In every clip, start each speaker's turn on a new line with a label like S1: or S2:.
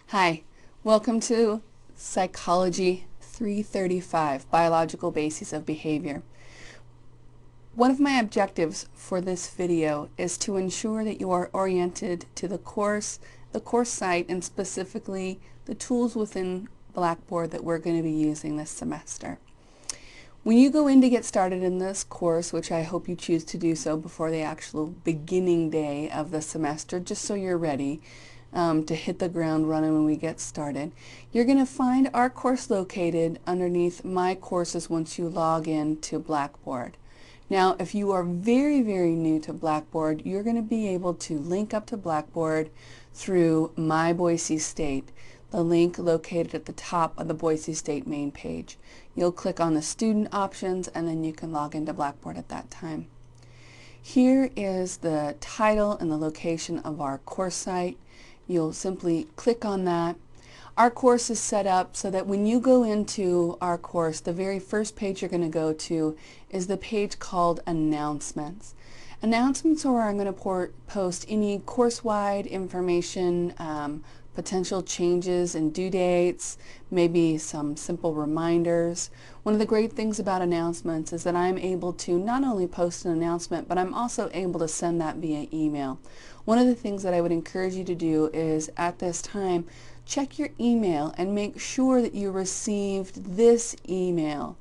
S1: Hi, welcome to Psychology 335, Biological Bases of Behavior. One of my objectives for this video is to ensure that you are oriented to the course site, and specifically the tools within Blackboard that we're going to be using this semester. When you go in to get started in this course, which I hope you choose to do so before the actual beginning day of the semester, just so you're ready to hit the ground running when we get started, you're going to find our course located underneath My Courses once you log in to Blackboard. Now, if you are very new to Blackboard, you're going to be able to link up to Blackboard through My Boise State, the link located at the top of the Boise State main page. You'll click on the student options and then you can log into Blackboard at that time. Here is the title and the location of our course site. You'll simply click on that. Our course is set up so that when you go into our course, the very first page you're going to go to is the page called Announcements. Announcements are where I'm going to post any course-wide information, potential changes and due dates, maybe some simple reminders. One of the great things about announcements is that I'm able to not only post an announcement, but I'm also able to send that via email. One of the things that I would encourage you to do is at this time, check your email and make sure that you received this email.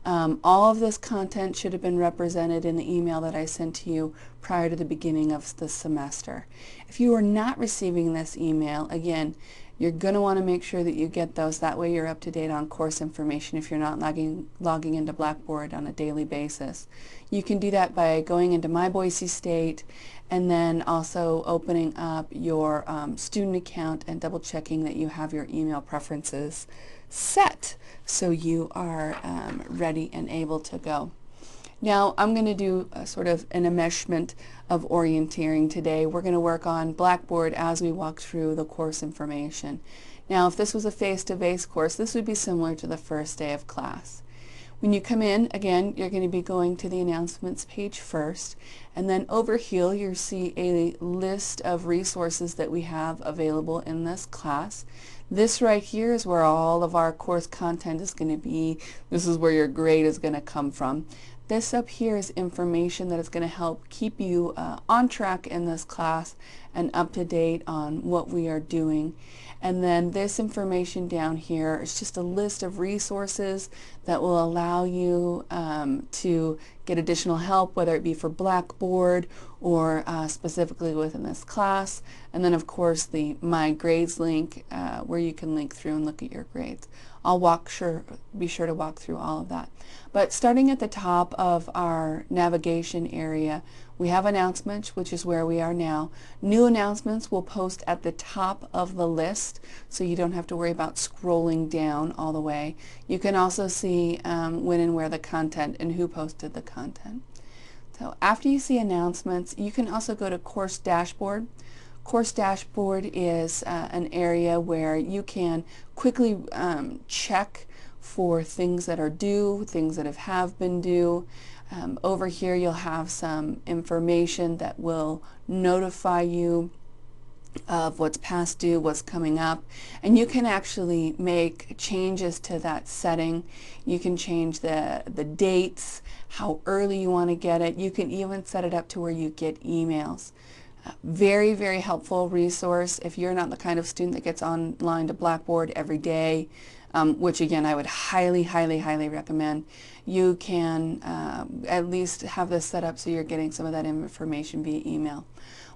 S1: All of this content should have been represented in the email that I sent to you prior to the beginning of the semester. If you are not receiving this email, again, you're going to want to make sure that you get those. That way you're up to date on course information if you're not logging into Blackboard on a daily basis. You can do that by going into My Boise State and then also opening up your student account and double checking that you have your email preferences set so you are ready and able to go. Now I'm going to do a sort of an enmeshment of orienteering today. We're going to work on Blackboard as we walk through the course information. Now if this was a face-to-face course, this would be similar to the first day of class. When you come in, again, you're going to be going to the announcements page first, and then over here you'll see a list of resources that we have available in this class. This right here is where all of our course content is going to be. This is where your grade is going to come from. This up here is information that is going to help keep you on track in this class and up to date on what we are doing. And then this information down here is just a list of resources that will allow you to get additional help, whether it be for Blackboard or specifically within this class. And then of course the My Grades link where you can link through and look at your grades. I'll be sure to walk through all of that. But starting at the top of our navigation area, we have announcements, which is where we are now. New announcements will post at the top of the list, so you don't have to worry about scrolling down all the way. You can also see when and where the content and who posted the content. So after you see announcements, you can also go to Course Dashboard. Course Dashboard is an area where you can quickly check for things that are due, things that have been due. Over here you'll have some information that will notify you of what's past due, what's coming up, and you can actually make changes to that setting. You can change the dates, how early you want to get it. You can even set it up to where you get emails. Very helpful resource if you're not the kind of student that gets online to Blackboard every day, which again I would highly recommend. You can at least have this set up so you're getting some of that information via email.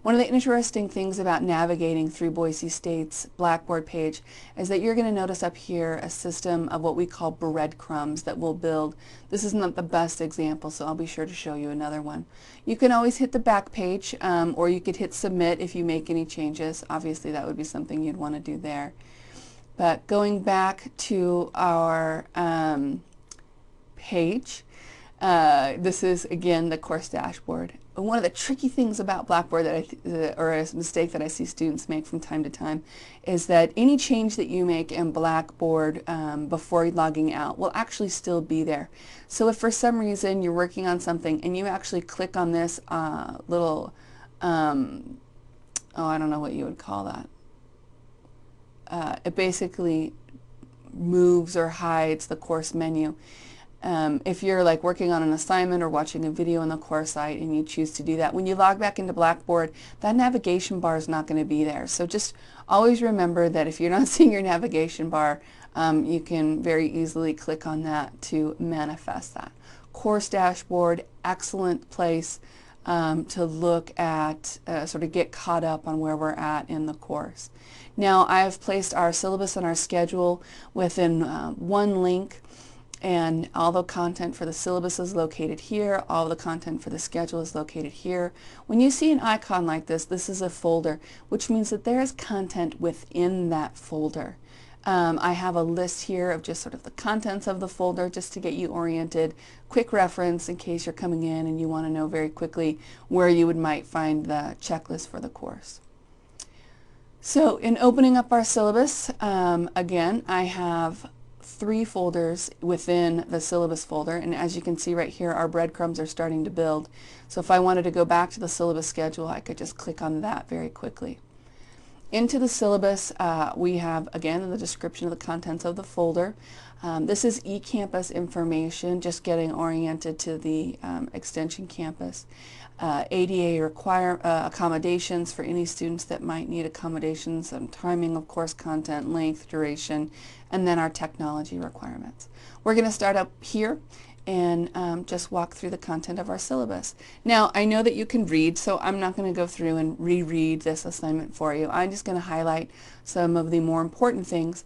S1: One of the interesting things about navigating through Boise State's Blackboard page is that you're going to notice up here a system of what we call breadcrumbs that we'll build. This is not the best example, so I'll be sure to show you another one. You can always hit the back page, or you could hit submit if you make any changes. Obviously that would be something you'd want to do there. But going back to our page, this is again the course dashboard. One of the tricky things about Blackboard or a mistake that I see students make from time to time is that any change that you make in Blackboard before logging out will actually still be there. So if for some reason you're working on something and you actually click on this little, oh, I don't know what you would call that. it basically moves or hides the course menu. If you're like working on an assignment or watching a video on the course site and you choose to do that, when you log back into Blackboard, that navigation bar is not going to be there. So just always remember that if you're not seeing your navigation bar, you can very easily click on that to manifest that. Course dashboard, excellent place to look at, sort of get caught up on where we're at in the course. Now I've placed our syllabus and our schedule within one link, and all the content for the syllabus is located here, all the content for the schedule is located here. When you see an icon like this is a folder, which means that there is content within that folder. I have a list here of just sort of the contents of the folder just to get you oriented. Quick reference in case you're coming in and you want to know very quickly where you might find the checklist for the course. So in opening up our syllabus, again, I have 3 folders within the syllabus folder, and as you can see right here, our breadcrumbs are starting to build. So if I wanted to go back to the syllabus schedule, I could just click on that very quickly. Into the syllabus, we have, again, the description of the contents of the folder. This is eCampus information, just getting oriented to the Extension campus. ADA accommodations for any students that might need accommodations, and timing of course content, length, duration, and then our technology requirements. We're going to start up here and just walk through the content of our syllabus. Now I know that you can read, so I'm not going to go through and reread this assignment for you. I'm just going to highlight some of the more important things.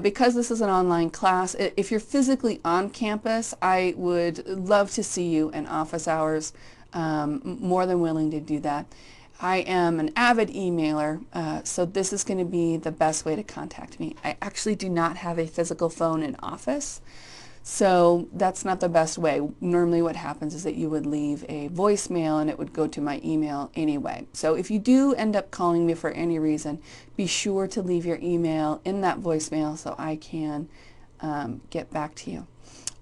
S1: Because this is an online class, if you're physically on campus, I would love to see you in office hours. More than willing to do that. I am an avid emailer, so this is going to be the best way to contact me. I actually do not have a physical phone in office, so that's not the best way. Normally what happens is that you would leave a voicemail and it would go to my email anyway. So if you do end up calling me for any reason, be sure to leave your email in that voicemail so I can get back to you.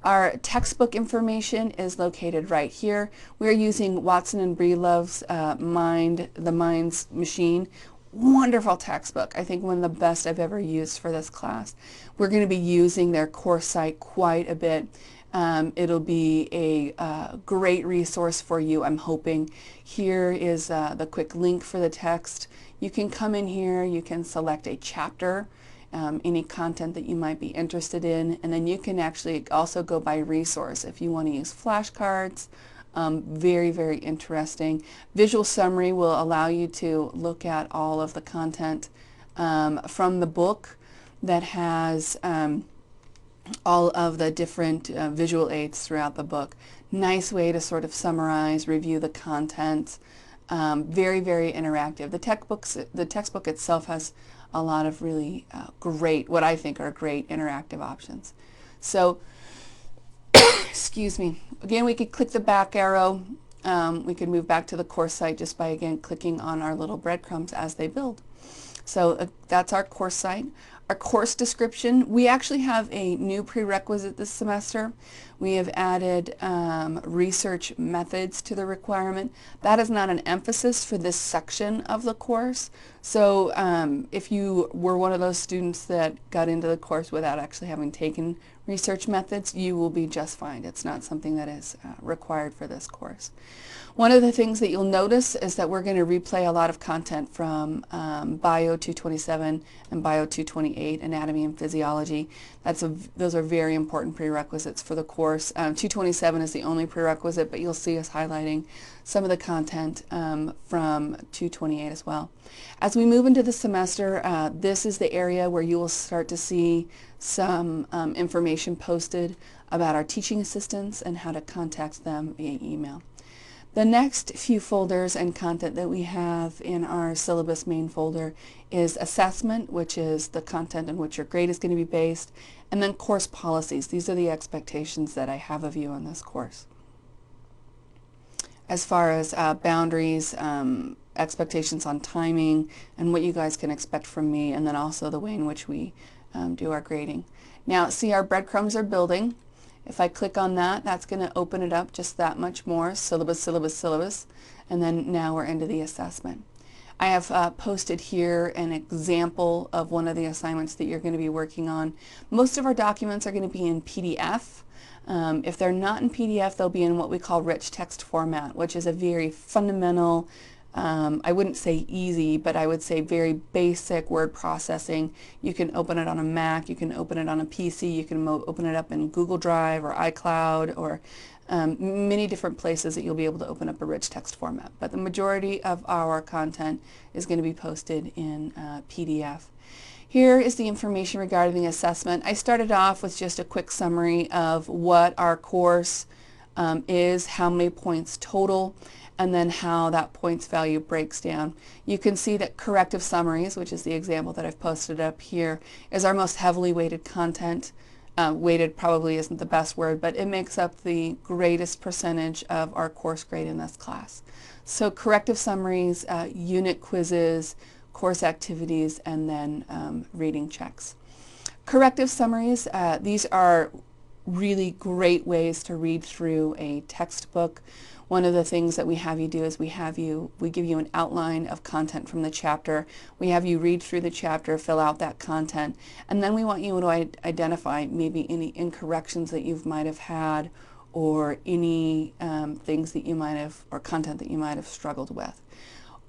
S1: Our textbook information is located right here. We're using Watson and Breedlove's The Minds Machine. Wonderful textbook. I think one of the best I've ever used for this class. We're going to be using their course site quite a bit. It'll be a great resource for you, I'm hoping. Here is the quick link for the text. You can come in here, you can select a chapter, any content that you might be interested in, and then you can actually also go by resource if you want to use flashcards. Very, very interesting. Visual summary will allow you to look at all of the content from the book that has all of the different visual aids throughout the book. Nice way to sort of summarize, review the content. Very, very interactive. The textbook itself has a lot of really great, what I think are great interactive options. So, excuse me. Again, we could click the back arrow. We could move back to the course site just by, again, clicking on our little breadcrumbs as they build. So that's our course site. Our course description, we actually have a new prerequisite this semester. We have added research methods to the requirement. That is not an emphasis for this section of the course. So if you were one of those students that got into the course without actually having taken research methods, you will be just fine. It's not something that is required for this course. One of the things that you'll notice is that we're going to replay a lot of content from Bio 227 and Bio 228, Anatomy and Physiology. Those are very important prerequisites for the course. 227 is the only prerequisite, but you'll see us highlighting some of the content from 228 as well. As we move into the semester, this is the area where you will start to see some information posted about our teaching assistants and how to contact them via email. The next few folders and content that we have in our syllabus main folder is assessment, which is the content in which your grade is going to be based, and then course policies. These are the expectations that I have of you on this course. As far as boundaries, expectations on timing, and what you guys can expect from me, and then also the way in which we do our grading. Now, see, our breadcrumbs are building. If I click on that, that's going to open it up just that much more. Syllabus, syllabus, syllabus. And then now we're into the assessment. I have posted here an example of one of the assignments that you're going to be working on. Most of our documents are going to be in PDF. If they're not in PDF, they'll be in what we call rich text format, which is a very fundamental, I wouldn't say easy, but I would say very basic word processing. You can open it on a Mac, you can open it on a PC, you can open it up in Google Drive or iCloud or many different places that you'll be able to open up a rich text format. But the majority of our content is going to be posted in PDF. Here is the information regarding the assessment. I started off with just a quick summary of what our course is, how many points total, and then how that points value breaks down. You can see that corrective summaries, which is the example that I've posted up here, is our most heavily weighted content. Weighted probably isn't the best word, but it makes up the greatest percentage of our course grade in this class. So corrective summaries, unit quizzes, course activities, and then reading checks. Corrective summaries, these are really great ways to read through a textbook. One of the things that we have you do is we give you an outline of content from the chapter. We have you read through the chapter, fill out that content, and then we want you to identify maybe any incorrections that you might have had or any things that you might have, or content that you might have struggled with.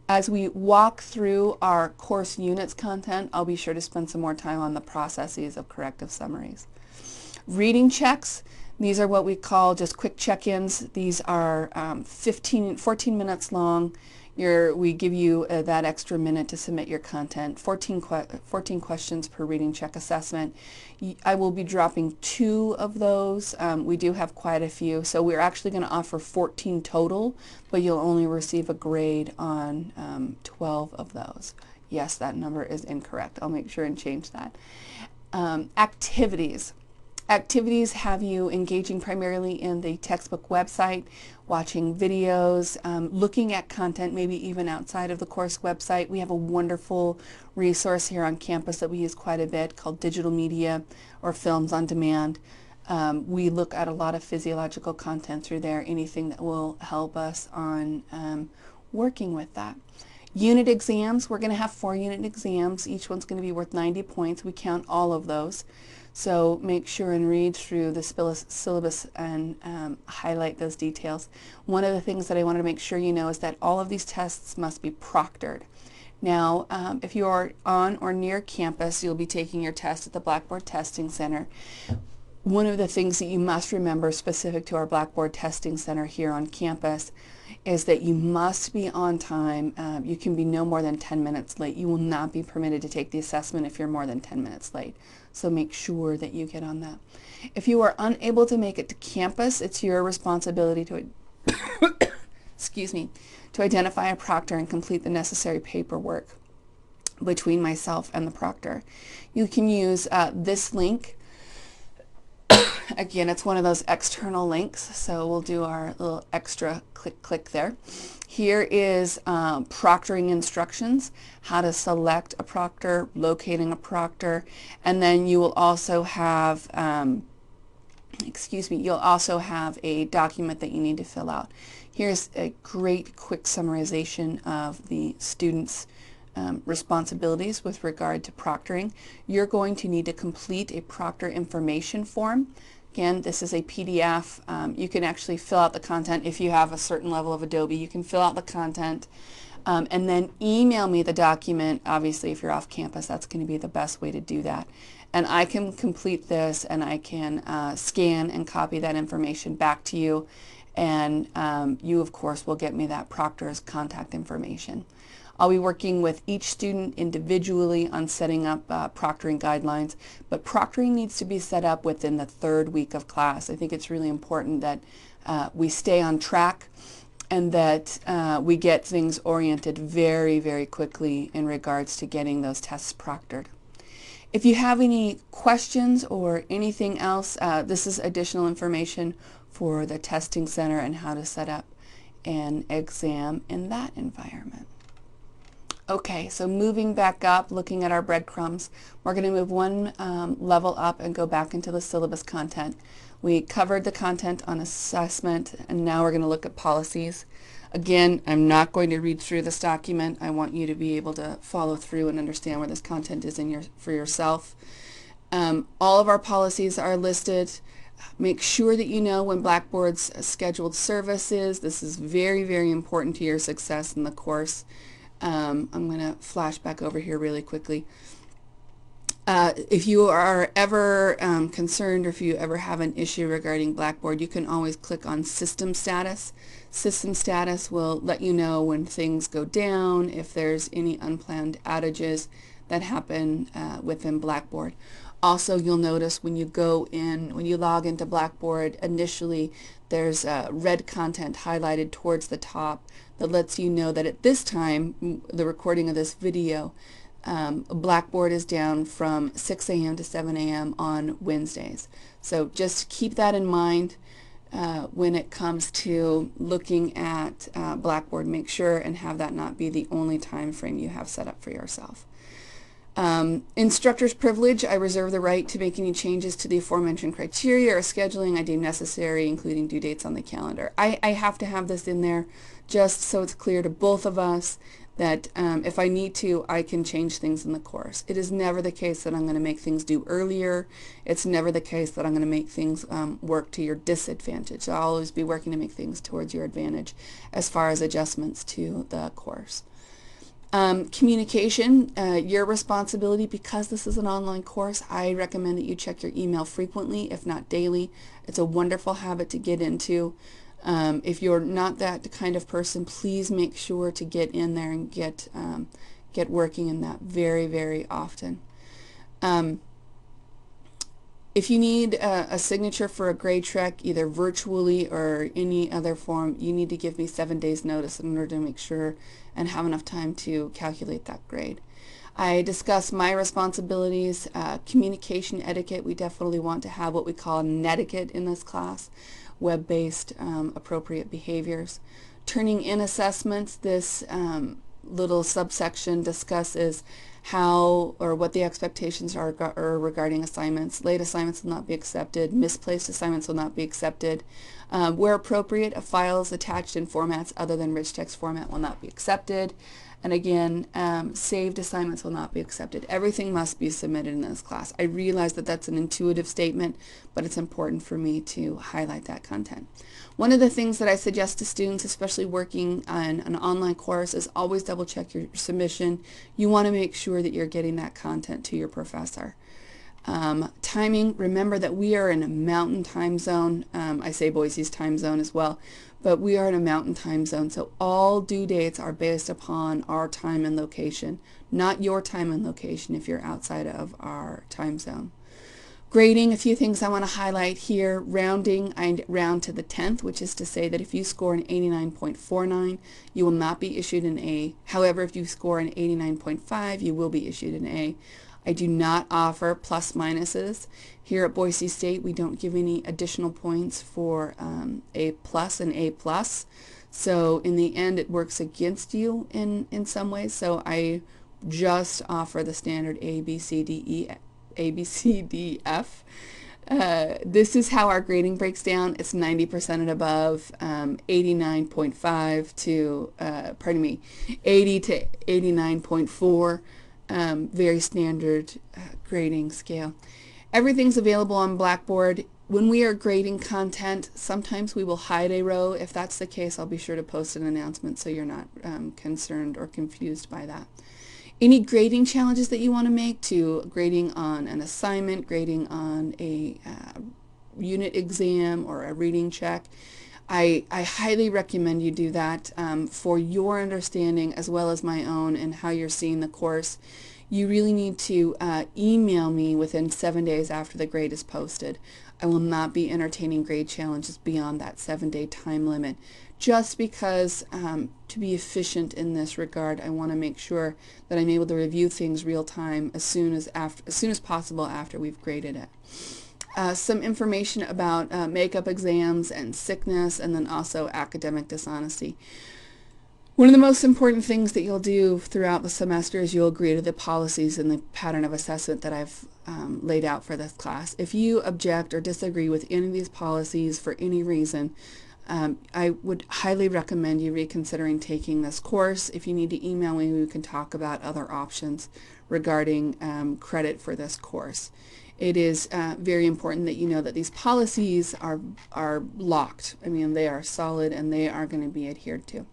S1: As we walk through our course units content, I'll be sure to spend some more time on the processes of corrective summaries. Reading checks, these are what we call just quick check-ins. These are 14 minutes long. We give you that extra minute to submit your content, 14 questions per reading check assessment. I will be dropping 2 of those. We do have quite a few, so we're actually going to offer 14 total, but you'll only receive a grade on 12 of those. Yes, that number is incorrect. I'll make sure and change that. Activities. Activities have you engaging primarily in the textbook website, watching videos, looking at content maybe even outside of the course website. We have a wonderful resource here on campus that we use quite a bit called Digital Media or Films on Demand. We look at a lot of physiological content through there, anything that will help us on working with that. Unit exams, we're going to have 4 unit exams. Each one's going to be worth 90 points. We count all of those. So make sure and read through the syllabus and highlight those details. One of the things that I want to make sure you know is that all of these tests must be proctored. Now, if you are on or near campus, you'll be taking your test at the Blackboard Testing Center. One of the things that you must remember specific to our Blackboard Testing Center here on campus is that you must be on time. You can be no more than 10 minutes late. You will not be permitted to take the assessment if you're more than 10 minutes late. So make sure that you get on that. If you are unable to make it to campus, it's your responsibility to excuse me, to identify a proctor and complete the necessary paperwork between myself and the proctor. You can use this link. Again, it's one of those external links, so we'll do our little extra click there. Here is proctoring instructions, how to select a proctor, locating a proctor, and then you will also have, you'll also have a document that you need to fill out. Here's a great quick summarization of the students' responsibilities with regard to proctoring. You're going to need to complete a proctor information form. Again, this is a PDF. You can actually fill out the content if you have a certain level of Adobe. You can fill out the content and then email me the document. Obviously, if you're off campus, that's going to be the best way to do that. And I can complete this and I can scan and copy that information back to you. And you, of course, will get me that proctor's contact information. I'll be working with each student individually on setting up proctoring guidelines, but proctoring needs to be set up within the 3rd week of class. I think it's really important that we stay on track and that we get things oriented very, very quickly in regards to getting those tests proctored. If you have any questions or anything else, this is additional information for the testing center and how to set up an exam in that environment. Okay, so moving back up, looking at our breadcrumbs, we're going to move one level up and go back into the syllabus content. We covered the content on assessment, and now we're going to look at policies. Again, I'm not going to read through this document. I want you to be able to follow through and understand where this content is for yourself. All of our policies are listed. Make sure that you know when Blackboard's scheduled service is. This is very, very important to your success in the course. I'm going to flash back over here really quickly. If you are ever concerned, or if you ever have an issue regarding Blackboard, you can always click on System Status. System Status will let you know when things go down, if there's any unplanned outages that happen within Blackboard. Also, you'll notice when you log into Blackboard, initially there's red content highlighted towards the top that lets you know that at this time, the recording of this video, Blackboard is down from 6 a.m. to 7 a.m. on Wednesdays. So just keep that in mind when it comes to looking at Blackboard. Make sure and have that not be the only time frame you have set up for yourself. Instructor's privilege. I reserve the right to make any changes to the aforementioned criteria or scheduling I deem necessary, including due dates on the calendar. I have to have this in there just so it's clear to both of us that if I need to, I can change things in the course. It is never the case that I'm going to make things due earlier. It's never the case that I'm going to make things work to your disadvantage. I'll always be working to make things towards your advantage as far as adjustments to the course. Communication, your responsibility. Because this is an online course, I recommend that you check your email frequently, if not daily. It's a wonderful habit to get into. If you're not that kind of person, please make sure to get in there and get working in that very, very often. If you need a signature for a grade check, either virtually or any other form, you need to give me 7 days notice in order to make sure and have enough time to calculate that grade. I discuss my responsibilities, communication etiquette. We definitely want to have what we call netiquette in this class, web-based appropriate behaviors. Turning in assessments, this little subsection discusses how or what the expectations are regarding assignments. Late assignments will not be accepted. Misplaced assignments will not be accepted. Where appropriate, a file is attached in formats other than rich text format will not be accepted. And again, saved assignments will not be accepted. Everything must be submitted in this class. I realize that that's an intuitive statement, but it's important for me to highlight that content. One of the things that I suggest to students, especially working on an online course, is always double check your submission. You want to make sure that you're getting that content to your professor. Timing, remember that we are in a mountain time zone. I say Boise's time zone as well, but we are in a mountain time zone, so all due dates are based upon our time and location, not your time and location if you're outside of our time zone. Grading, a few things I want to highlight here. Rounding, I round to the 10th, which is to say that if you score an 89.49, you will not be issued an A. However, if you score an 89.5, you will be issued an A. I do not offer plus minuses. Here at Boise State, we don't give any additional points for A plus and A plus. So in the end, it works against you in some ways. So I just offer the standard A, B, C, D, E, A, B, C, D, F. This is how our grading breaks down. It's 90% and above, 89.5 to, 80 to 89.4. Very standard grading scale. Everything's available on Blackboard. When we are grading content, sometimes we will hide a row. If that's the case, I'll be sure to post an announcement so you're not concerned or confused by that. Any grading challenges that you want to make, to grading on an assignment, grading on a unit exam or a reading check, I highly recommend you do that for your understanding as well as my own and how you're seeing the course. You really need to email me within 7 days after the grade is posted. I will not be entertaining grade challenges beyond that 7-day time limit, just because to be efficient in this regard, I want to make sure that I'm able to review things real time as soon as possible after we've graded it. Some information about makeup exams and sickness, and then also academic dishonesty. One of the most important things that you'll do throughout the semester is you'll agree to the policies and the pattern of assessment that I've laid out for this class. If you object or disagree with any of these policies for any reason, I would highly recommend you reconsidering taking this course. If you need to email me, we can talk about other options regarding credit for this course. It is very important that you know that these policies are locked. I mean, they are solid and they are going to be adhered to.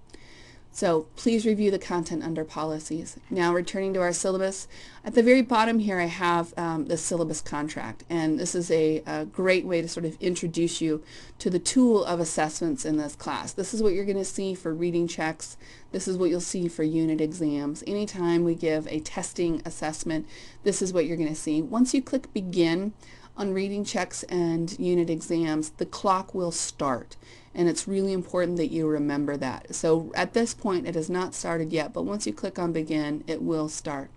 S1: So please review the content under policies. Now returning to our syllabus, at the very bottom here I have the syllabus contract, and this is a great way to sort of introduce you to the tool of assessments in this class. This is what you're going to see for reading checks. This is what you'll see for unit exams. Anytime we give a testing assessment, this is what you're going to see. Once you click begin on reading checks and unit exams, the clock will start. And it's really important that you remember that. So at this point it has not started yet, but once you click on begin, it will start.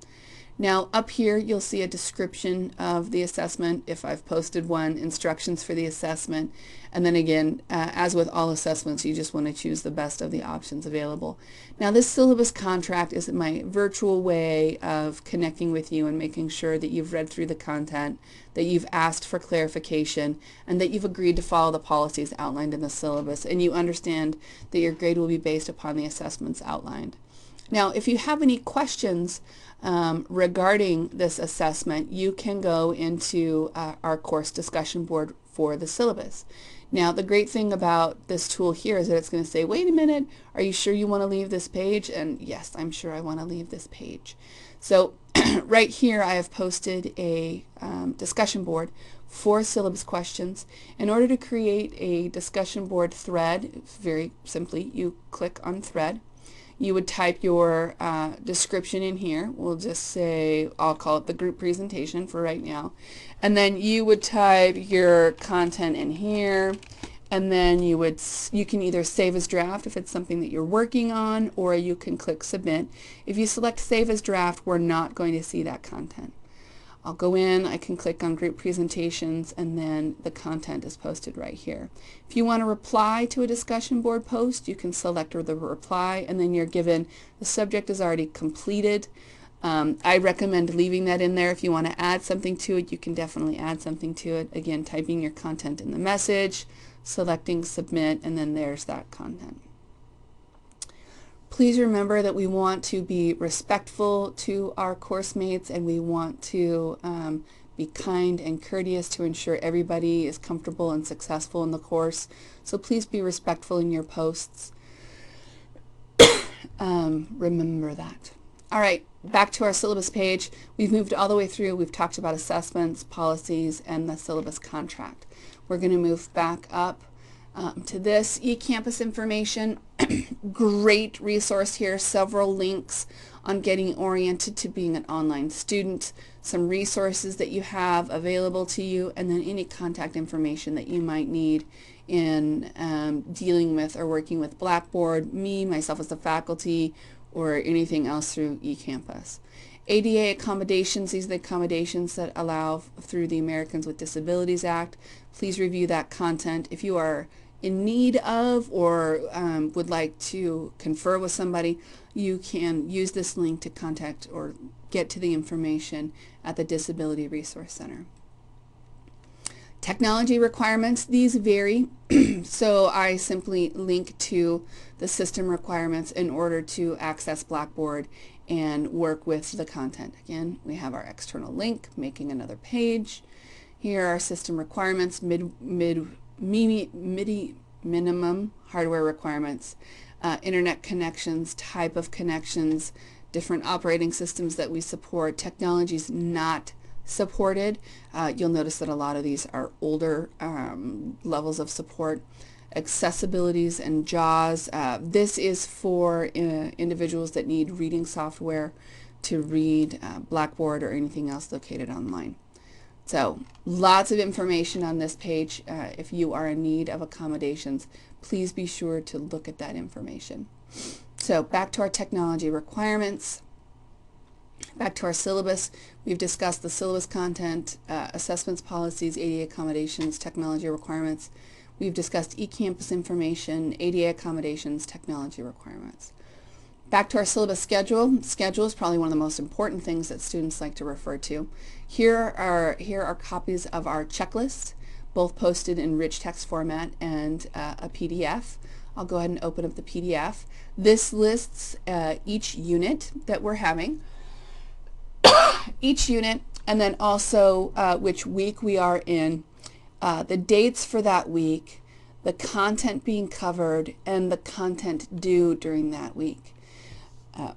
S1: Now up here you'll see a description of the assessment, if I've posted one, instructions for the assessment, and then again, as with all assessments, you just want to choose the best of the options available. Now this syllabus contract is my virtual way of connecting with you and making sure that you've read through the content, that you've asked for clarification, and that you've agreed to follow the policies outlined in the syllabus, and you understand that your grade will be based upon the assessments outlined. Now if you have any questions regarding this assessment, you can go into our course discussion board for the syllabus. Now the great thing about this tool here is that it's going to say, wait a minute, are you sure you want to leave this page? And yes, I'm sure I want to leave this page. So right here I have posted a discussion board for syllabus questions. In order to create a discussion board thread, very simply you click on thread. You would type your description in here. We'll just say, I'll call it the group presentation for right now. And then you would type your content in here, and then you can either save as draft if it's something that you're working on, or you can click submit. If you select save as draft, we're not going to see that content. I'll go in, I can click on group presentations, and then the content is posted right here. If you want to reply to a discussion board post, you can select the reply, and then you're given the subject is already completed. I recommend leaving that in there. If you want to add something to it, you can definitely add something to it. Again, typing your content in the message, selecting submit, and then there's that content. Please remember that we want to be respectful to our course mates, and we want to be kind and courteous to ensure everybody is comfortable and successful in the course. So please be respectful in your posts. Remember that. All right, back to our syllabus page. We've moved all the way through. We've talked about assessments, policies, and the syllabus contract. We're going to move back up to this eCampus information. Great resource here, several links on getting oriented to being an online student, some resources that you have available to you, and then any contact information that you might need in dealing with or working with Blackboard, myself as the faculty, or anything else through eCampus. ADA accommodations, these are the accommodations that allow through the Americans with Disabilities Act. Please review that content. If you are in need of or would like to confer with somebody, you can use this link to contact or get to the information at the Disability Resource Center. Technology requirements, these vary, so I simply link to the system requirements in order to access Blackboard and work with the content. Again, we have our external link, making another page. Here are system requirements, minimum hardware requirements, internet connections, type of connections, different operating systems that we support, technologies not supported. You'll notice that a lot of these are older levels of support. Accessibilities and JAWS. This is for individuals that need reading software to read Blackboard or anything else located online. So lots of information on this page. If you are in need of accommodations, please be sure to look at that information. So back to our technology requirements. Back to our syllabus, we've discussed the syllabus content, assessments, policies, ADA accommodations, technology requirements. We've discussed eCampus information, ADA accommodations, technology requirements. Back to our syllabus schedule. Schedule is probably one of the most important things that students like to refer to. Here are copies of our checklist. both posted in rich text format and a PDF. I'll go ahead and open up the PDF. This lists each unit that we're having, each unit, and then also which week we are in, the dates for that week, the content being covered, and the content due during that week.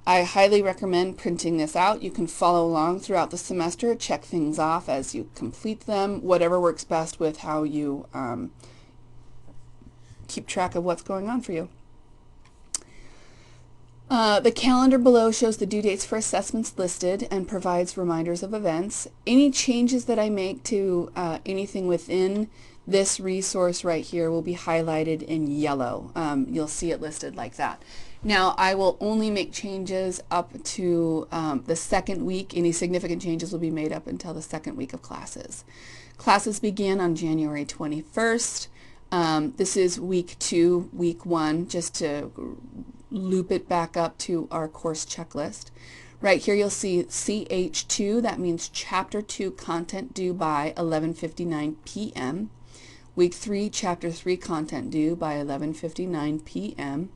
S1: I highly recommend printing this out. You can follow along throughout the semester, check things off as you complete them, whatever works best with how you keep track of what's going on for you. The calendar below shows the due dates for assessments listed and provides reminders of events. Any changes that I make to anything within this resource right here will be highlighted in yellow. You'll see it listed like that. Now, I will only make changes up to the second week. Any significant changes will be made up until the second week of classes. Classes begin on January 21st. This is week 2, week 1, just to loop it back up to our course checklist. Right here you'll see CH2, that means Chapter 2 content due by 11:59 p.m. Week 3, Chapter 3 content due by 11:59 p.m.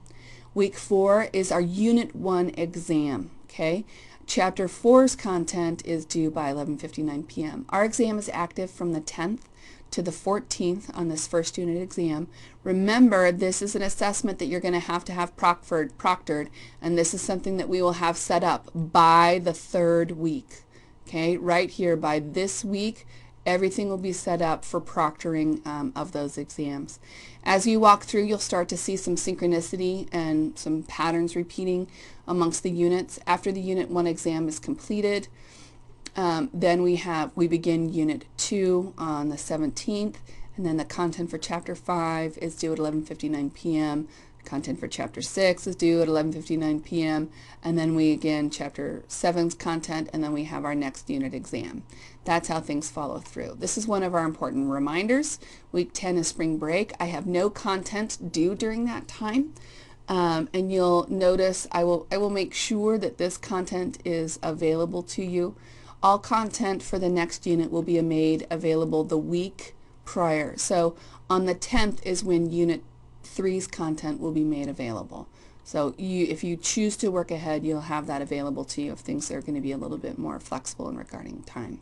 S1: Week 4 is our Unit 1 exam, okay? Chapter 4's content is due by 11:59 p.m. Our exam is active from the 10th to the 14th on this first unit exam. Remember, this is an assessment that you're going to have proctored, and this is something that we will have set up by the 3rd week. Okay, right here by this week, everything will be set up for proctoring of those exams. As you walk through, you'll start to see some synchronicity and some patterns repeating amongst the units. After the Unit 1 exam is completed, then we begin Unit 2 on the 17th, and then the content for Chapter 5 is due at 11:59 p.m. Content for Chapter 6 is due at 11:59 p.m. and then we again Chapter 7's content, and then we have our next unit exam. That's how things follow through. This is one of our important reminders. Week 10 is spring break. I have no content due during that time. And you'll notice I will make sure that this content is available to you. All content for the next unit will be made available the week prior. So on the 10th is when Unit 3's content will be made available. So if you choose to work ahead, you'll have that available to you if things are going to be a little bit more flexible in regarding time.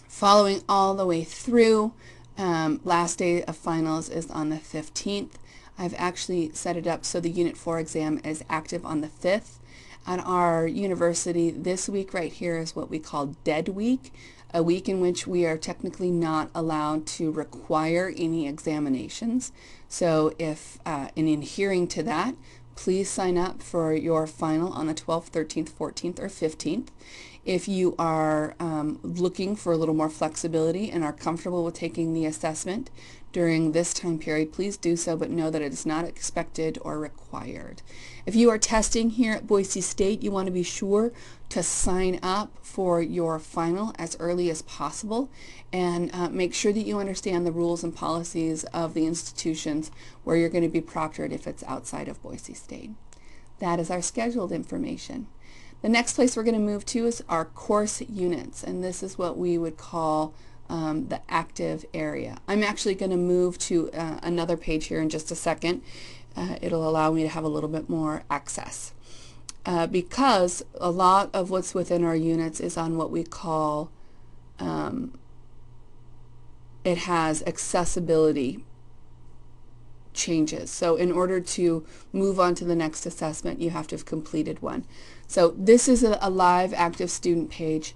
S1: Following all the way through, last day of finals is on the 15th. I've actually set it up so the Unit 4 exam is active on the 5th. At our university, this week right here is what we call Dead Week, a week in which we are technically not allowed to require any examinations. So if, in adhering to that, please sign up for your final on the 12th, 13th, 14th, or 15th. If you are looking for a little more flexibility and are comfortable with taking the assessment during this time period, please do so, but know that it is not expected or required. If you are testing here at Boise State, you want to be sure to sign up for your final as early as possible, and make sure that you understand the rules and policies of the institutions where you're going to be proctored if it's outside of Boise State. That is our scheduled information. The next place we're going to move to is our course units, and this is what we would call the active area. I'm actually going to move to another page here in just a second. It'll allow me to have a little bit more access. Because a lot of what's within our units is on what we call, it has accessibility changes. So in order to move on to the next assessment, you have to have completed one. So this is a live active student page.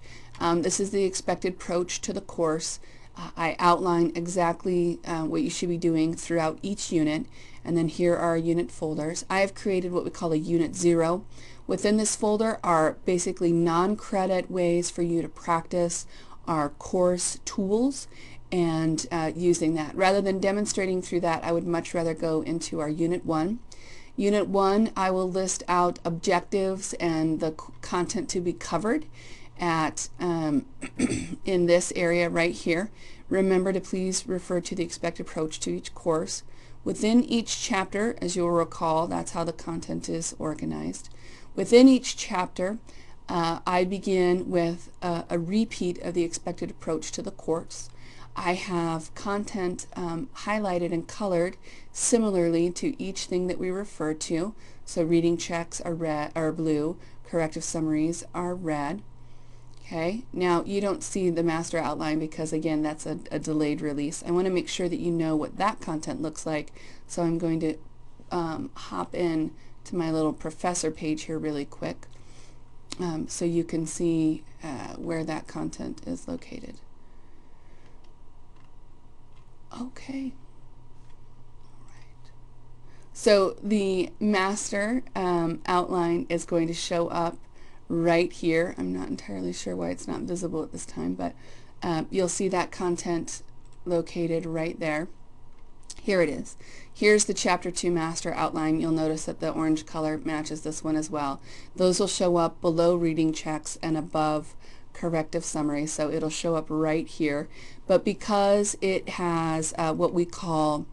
S1: This is the expected approach to the course. I outline exactly what you should be doing throughout each unit, and then here are our unit folders. I have created what we call a Unit 0. Within this folder are basically non-credit ways for you to practice our course tools and using that. Rather than demonstrating through that, I would much rather go into our Unit 1. Unit 1, I will list out objectives and the content to be covered at in this area right here. Remember to please refer to the expected approach to each course. Within each chapter, as you'll recall, that's how the content is organized. Within each chapter, I begin with a repeat of the expected approach to the course. I have content highlighted and colored similarly to each thing that we refer to. So reading checks are red, are blue, corrective summaries are red. Okay, now you don't see the master outline because again that's a delayed release. I want to make sure that you know what that content looks like, so I'm going to hop in to my little professor page here really quick so you can see where that content is located. Okay. So the master outline is going to show up right here. I'm not entirely sure why it's not visible at this time, but you'll see that content located right there. Here it is. Here's the Chapter 2 master outline. You'll notice that the orange color matches this one as well. Those will show up below reading checks and above corrective summary, so it'll show up right here. But because it has what we call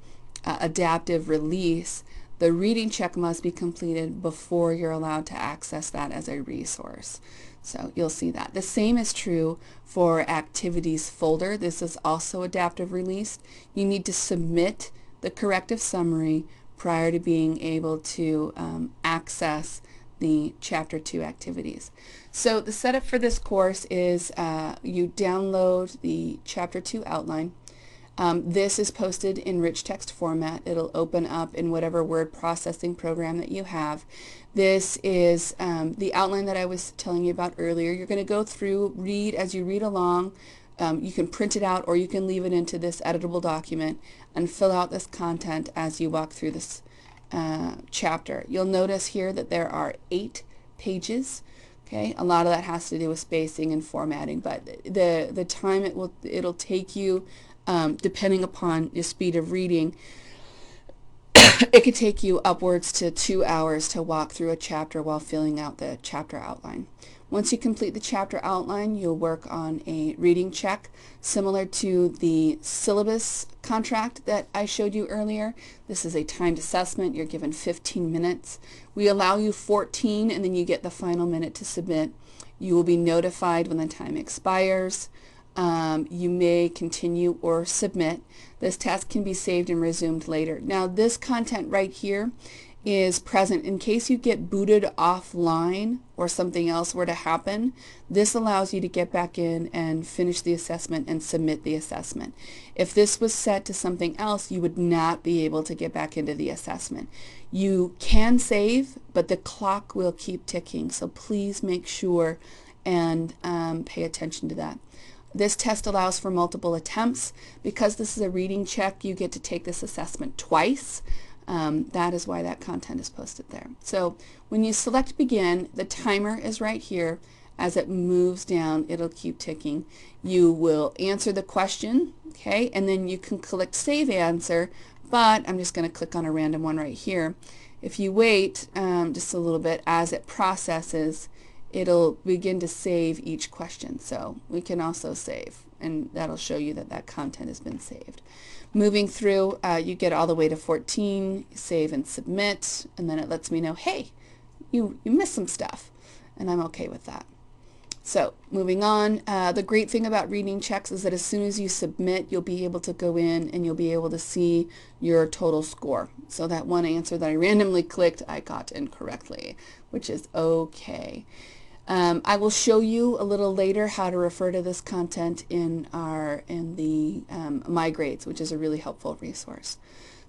S1: adaptive release, the reading check must be completed before you're allowed to access that as a resource. So you'll see that. The same is true for activities folder. This is also adaptive release. You need to submit the corrective summary prior to being able to access the Chapter 2 activities. So the setup for this course is you download the Chapter 2 outline. This is posted in rich text format. It'll open up in whatever word processing program that you have. This is the outline that I was telling you about earlier. You're going to go through, read as you read along. You can print it out or you can leave it into this editable document and fill out this content as you walk through this chapter. You'll notice here that there are 8 pages. Okay, a lot of that has to do with spacing and formatting, but the time it'll take you, depending upon your speed of reading, it could take you upwards to 2 hours to walk through a chapter while filling out the chapter outline. Once you complete the chapter outline, you'll work on a reading check similar to the syllabus contract that I showed you earlier. This is a timed assessment. You're given 15 minutes. We allow you 14 and then you get the final minute to submit. You will be notified when the time expires. You may continue or submit. This task can be saved and resumed later. Now this content right here is present in case you get booted offline or something else were to happen. This allows you to get back in and finish the assessment and submit the assessment. If this was set to something else, you would not be able to get back into the assessment. You can save, but the clock will keep ticking, so please make sure and pay attention to that. This test allows for multiple attempts. Because this is a reading check, you get to take this assessment twice. That is why that content is posted there. So when you select begin, the timer is right here. As it moves down, it'll keep ticking. You will answer the question, okay, and then you can click save answer, but I'm just going to click on a random one right here. If you wait just a little bit as it processes, it'll begin to save each question. So we can also save, and that'll show you that that content has been saved. Moving through, you get all the way to 14, save and submit, and then it lets me know, hey, you missed some stuff, and I'm okay with that. So moving on, the great thing about reading checks is that as soon as you submit, you'll be able to go in and you'll be able to see your total score. So that one answer that I randomly clicked, I got incorrectly, which is okay. I will show you a little later how to refer to this content in the My Grades, which is a really helpful resource.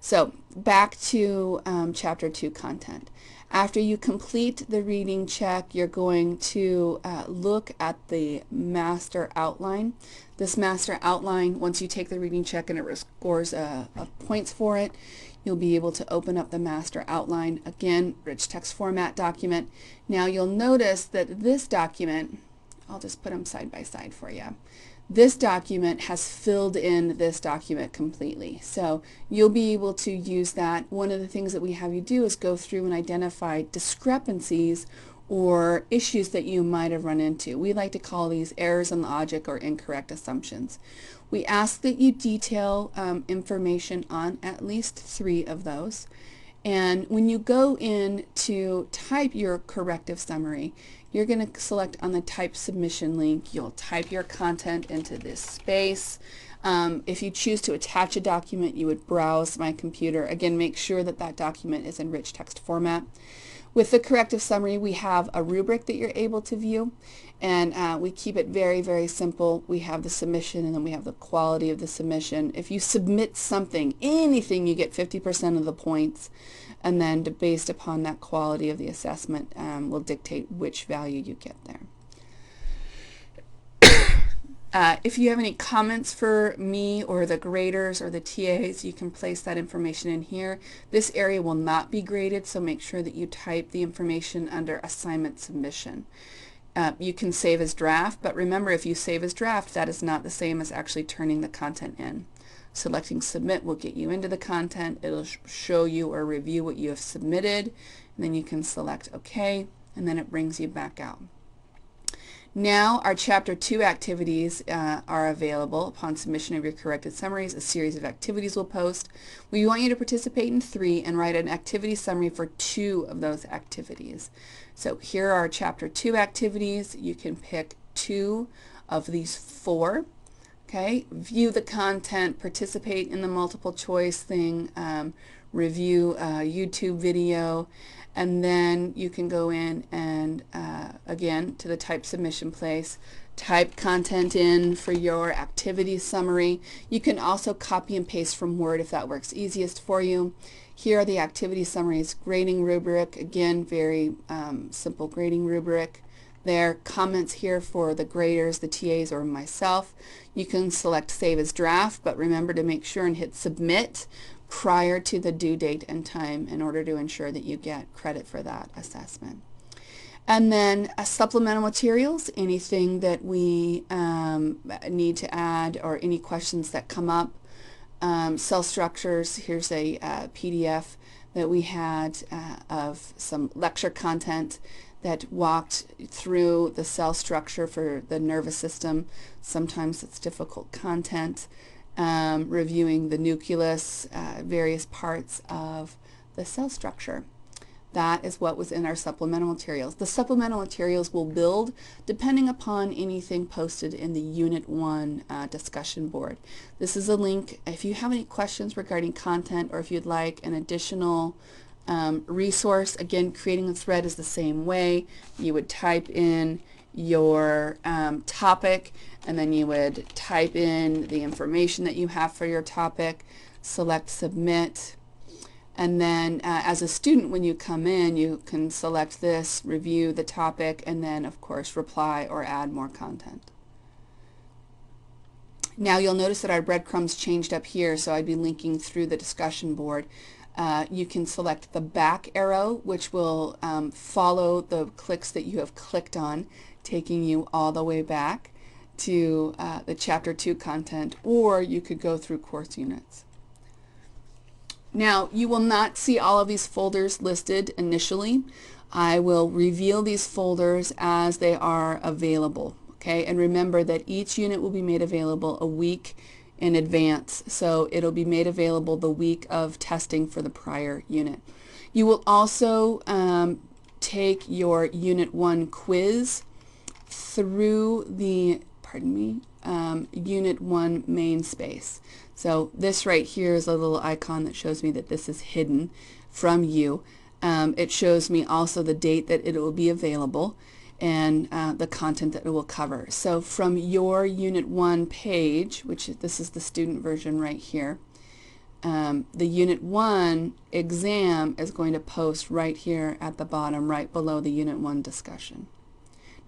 S1: So back to Chapter 2 content. After you complete the reading check, you're going to look at the master outline. This master outline, once you take the reading check and it scores points for it, you'll be able to open up the master outline. Again, rich text format document. Now you'll notice that this document, I'll just put them side by side for you. This document has filled in this document completely. So you'll be able to use that. One of the things that we have you do is go through and identify discrepancies or issues that you might have run into. We like to call these errors in logic or incorrect assumptions. We ask that you detail information on at least 3 of those. And when you go in to type your corrective summary, you're going to select on the type submission link. You'll type your content into this space. If you choose to attach a document, you would browse My Computer. Again, make sure that that document is in rich text format. With the corrective summary, we have a rubric that you're able to view, and we keep it very, very simple. We have the submission, and then we have the quality of the submission. If you submit something, anything, you get 50% of the points, and then based upon that quality of the assessment will dictate which value you get there. If you have any comments for me or the graders or the TAs, you can place that information in here. This area will not be graded, so make sure that you type the information under assignment submission. You can save as draft, but remember, if you save as draft, that is not the same as actually turning the content in. Selecting submit will get you into the content. It'll show you or review what you have submitted, and then you can select OK, and then it brings you back out. Now our Chapter 2 activities are available. Upon submission of your corrected summaries, a series of activities will post. We want you to participate in 3 and write an activity summary for 2 of those activities. So here are Chapter 2 activities. You can pick 2 of these 4. Okay, view the content, participate in the multiple choice thing, review a YouTube video, and then you can go in and again to the type submission place, type content in for your activity summary. You can also copy and paste from Word if that works easiest for you. Here are the activity summaries, grading rubric, again very simple grading rubric. There, comments here for the graders, the TAs, or myself. You can select save as draft, but remember to make sure and hit submit prior to the due date and time in order to ensure that you get credit for that assessment. And then supplemental materials, anything that we need to add or any questions that come up. Cell structures, here's a PDF that we had of some lecture content that walked through the cell structure for the nervous system. Sometimes it's difficult content. Reviewing the nucleus, various parts of the cell structure. That is what was in our supplemental materials. The supplemental materials will build depending upon anything posted in the Unit 1 discussion board. This is a link. If you have any questions regarding content or if you'd like an additional resource, again, creating a thread is the same way. You would type in your topic, and then you would type in the information that you have for your topic, select submit, and then as a student when you come in you can select this, review the topic, and then of course reply or add more content. Now you'll notice that our breadcrumbs changed up here, so I'd be linking through the discussion board. You can select the back arrow, which will follow the clicks that you have clicked on, taking you all the way back to the Chapter 2 content, or you could go through course units. Now, you will not see all of these folders listed initially. I will reveal these folders as they are available. Okay, and remember that each unit will be made available a week in advance, so it'll be made available the week of testing for the prior unit. You will also take your Unit 1 quiz through the, Unit 1 main space. So this right here is a little icon that shows me that this is hidden from you. It shows me also the date that it will be available and the content that it will cover. So from your Unit 1 page, which this is the student version right here, the Unit 1 exam is going to post right here at the bottom, right below the Unit 1 discussion.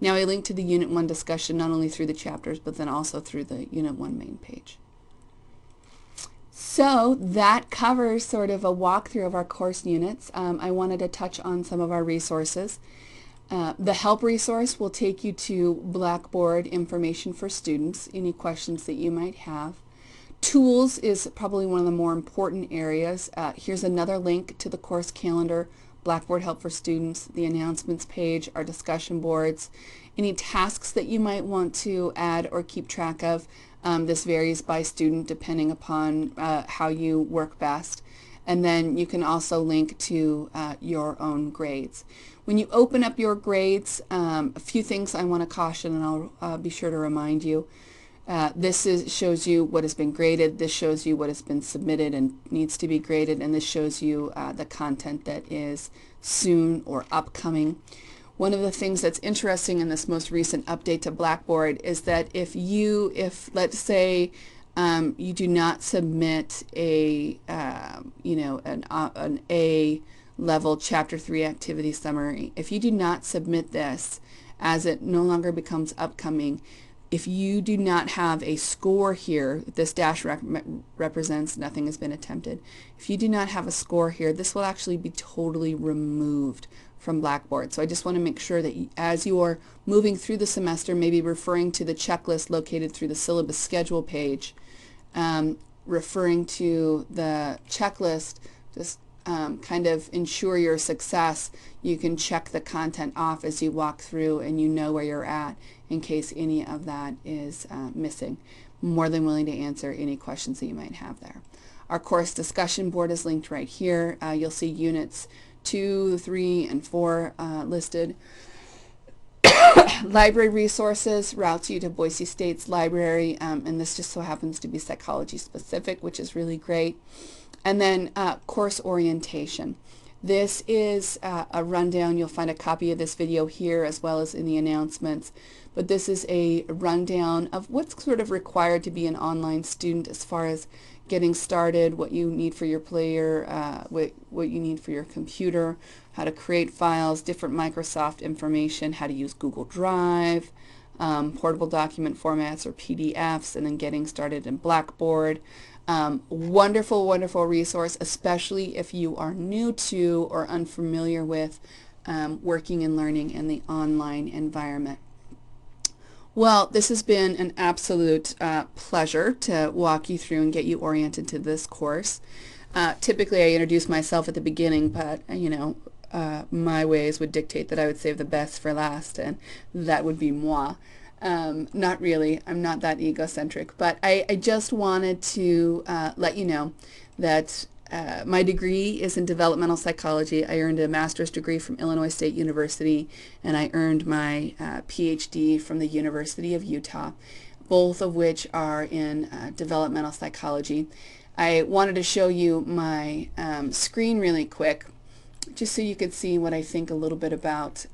S1: Now I link to the Unit 1 discussion not only through the chapters, but then also through the Unit 1 main page. So that covers sort of a walkthrough of our course units. I wanted to touch on some of our resources. The help resource will take you to Blackboard information for students, any questions that you might have. Tools is probably one of the more important areas. Here's another link to the course calendar, Blackboard Help for Students, the announcements page, our discussion boards, any tasks that you might want to add or keep track of. This varies by student depending upon how you work best. And then you can also link to your own grades. When you open up your grades, a few things I want to caution, and I'll be sure to remind you. Shows you what has been graded, this shows you what has been submitted and needs to be graded, and this shows you the content that is soon or upcoming. One of the things that's interesting in this most recent update to Blackboard is that if let's say you do not submit a an A level Chapter 3 activity summary, if you do not submit this, as it no longer becomes upcoming, if you do not have a score here, this dash represents nothing has been attempted. If you do not have a score here, this will actually be totally removed from Blackboard. So I just want to make sure that as you are moving through the semester, maybe referring to the checklist located through the syllabus schedule page, referring to the checklist, just kind of ensure your success. You can check the content off as you walk through and you know where you're at in case any of that is missing. More than willing to answer any questions that you might have there. Our course discussion board is linked right here. You'll see units 2, 3, and 4 listed. Library resources routes you to Boise State's library, and this just so happens to be psychology specific, which is really great. And then course orientation. This is a rundown. You'll find a copy of this video here as well as in the announcements. But this is a rundown of what's sort of required to be an online student as far as getting started, what you need for your player, what you need for your computer, how to create files, different Microsoft information, how to use Google Drive, portable document formats or PDFs, and then getting started in Blackboard. Wonderful, wonderful resource, especially if you are new to or unfamiliar with working and learning in the online environment. Well, this has been an absolute pleasure to walk you through and get you oriented to this course. Typically I introduce myself at the beginning, but my ways would dictate that I would save the best for last, and that would be moi. Not really, I'm not that egocentric, but I just wanted to let you know that my degree is in developmental psychology. I earned a master's degree from Illinois State University, and I earned my PhD from the University of Utah, both of which are in developmental psychology. I wanted to show you my screen really quick, just so you could see what I think a little bit about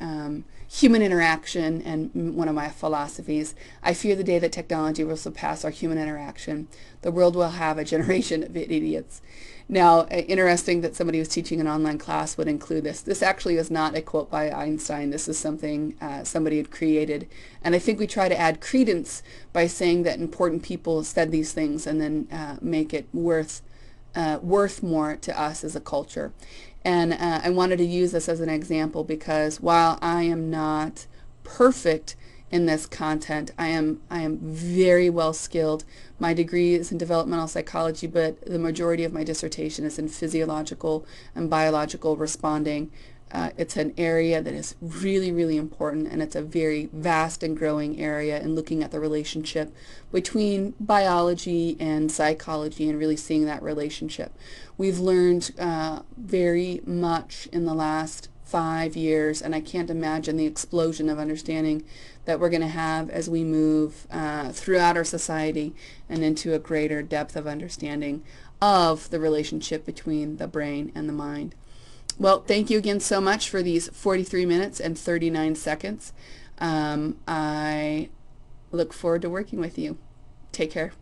S1: human interaction and one of my philosophies. I fear the day that technology will surpass our human interaction. The world will have a generation of idiots. Now, interesting that somebody who's teaching an online class would include this. This actually is not a quote by Einstein. This is something somebody had created. And I think we try to add credence by saying that important people said these things and then make it worth more to us as a culture. And I wanted to use this as an example because while I am not perfect in this content, I am very well skilled. My degree is in developmental psychology, but the majority of my dissertation is in physiological and biological responding. It's an area that is really, really important, and it's a very vast and growing area in looking at the relationship between biology and psychology and really seeing that relationship. We've learned very much in the last 5 years, and I can't imagine the explosion of understanding that we're going to have as we move throughout our society and into a greater depth of understanding of the relationship between the brain and the mind. Well, thank you again so much for these 43 minutes and 39 seconds. I look forward to working with you. Take care.